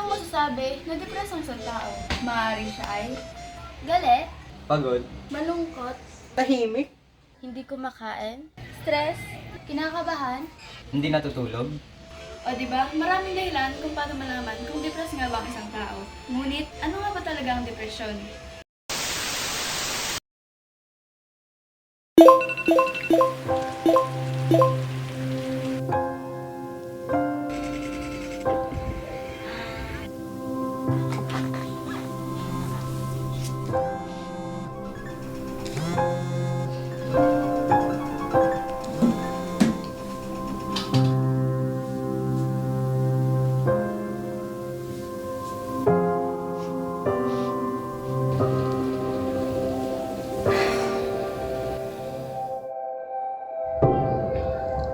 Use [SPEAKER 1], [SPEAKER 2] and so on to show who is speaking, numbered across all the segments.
[SPEAKER 1] Paano mo masasabi na depressed ang isang tao? Maaaring siya ay galit,
[SPEAKER 2] Pagod.
[SPEAKER 1] malungkot,
[SPEAKER 2] Tahimik.
[SPEAKER 1] hindi kumakain, stress, kinakabahan.
[SPEAKER 2] Hindi natutulog.
[SPEAKER 1] O diba, maraming dahilan kung paano malaman kung depressed nga ba ang isang tao. Ngunit, ano nga ba talaga ang depresyon?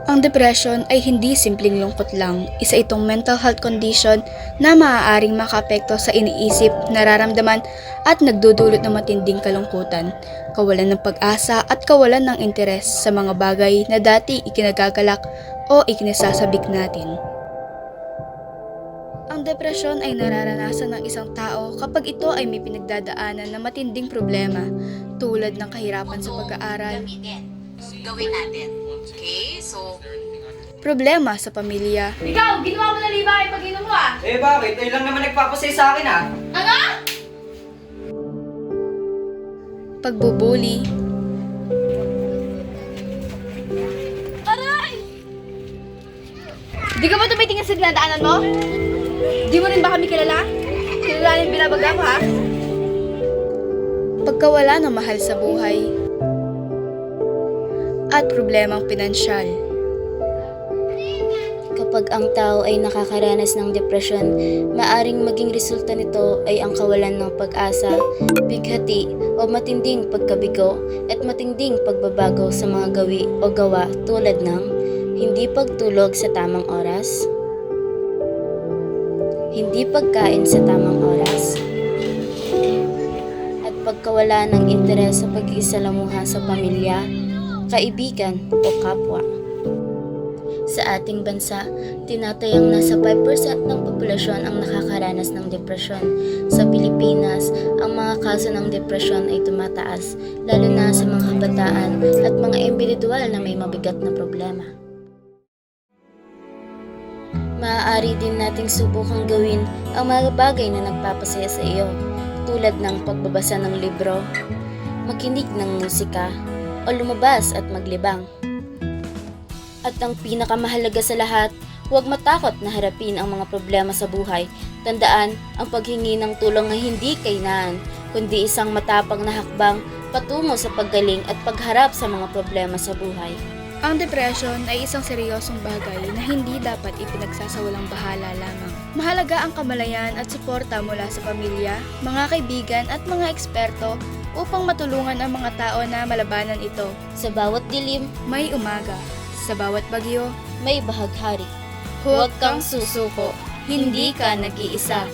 [SPEAKER 1] Ang depression ay hindi simpleng lungkot lang. Isa itong mental health condition na maaaring makaapekto sa iniisip, nararamdaman at nagdudulot ng matinding kalungkutan, kawalan ng pag-asa at kawalan ng interes sa mga bagay na dati ikinagagalak o ikinisasabik natin. Ang depresyon ay nararanasan ng isang tao kapag ito ay may pinagdadaanan na matinding problema tulad ng kahirapan sa pag-aaral,
[SPEAKER 3] Gawin natin. Okay? So,
[SPEAKER 1] problema sa pamilya,
[SPEAKER 4] Ikaw, ginawa mo na liba kay pag-inom mo ah!
[SPEAKER 2] Eh bakit? Ay lang naman nagpapasay sa akin ah.
[SPEAKER 4] Ano?
[SPEAKER 1] pagbubuli,
[SPEAKER 4] Aray! Di ka ba tumitingin sa dinadaanan mo? Di mo rin ba kami kilala? Kilala yung binabaga mo ha?
[SPEAKER 1] pagkawala ng mahal sa buhay, at problemang pinansyal.
[SPEAKER 5] Kapag ang tao ay nakakaranas ng depresyon, maaring maging resulta nito ay ang kawalan ng pag-asa, bighati o matinding pagkabigo at matinding pagbabago sa mga gawi o gawa tulad ng hindi pagtulog sa tamang oras, hindi pagkain sa tamang oras, at pagkawala ng interes sa pagkikisalamuha sa pamilya, kaibigan o kapwa. Sa ating bansa, tinatayang nasa 5% ng populasyon ang nakakaranas ng depresyon. Sa Pilipinas, ang mga kaso ng depresyon ay tumataas, lalo na sa mga kabataan at mga individual na may mabigat na problema. Maaari din nating subukang gawin ang mga bagay na nagpapasaya sa iyo, tulad ng pagbabasa ng libro, makinig ng musika, o lumabas at maglibang. At ang pinakamahalaga sa lahat, huwag matakot na harapin ang mga problema sa buhay. Tandaan, ang paghingi ng tulong ay hindi kainaan, kundi isang matapang na hakbang patungo sa paggaling at pagharap sa mga problema sa buhay.
[SPEAKER 1] Ang depression ay isang seryosong bagay na hindi dapat ipinagsasawalang bahala lamang. Mahalaga ang kamalayan at suporta mula sa pamilya, mga kaibigan at mga eksperto upang matulungan ang mga tao na malabanan ito.
[SPEAKER 5] Sa bawat dilim,
[SPEAKER 1] May umaga, sa bawat bagyo,
[SPEAKER 5] may bahaghari.
[SPEAKER 1] huwag kang susuko, hindi ka nag-iisa.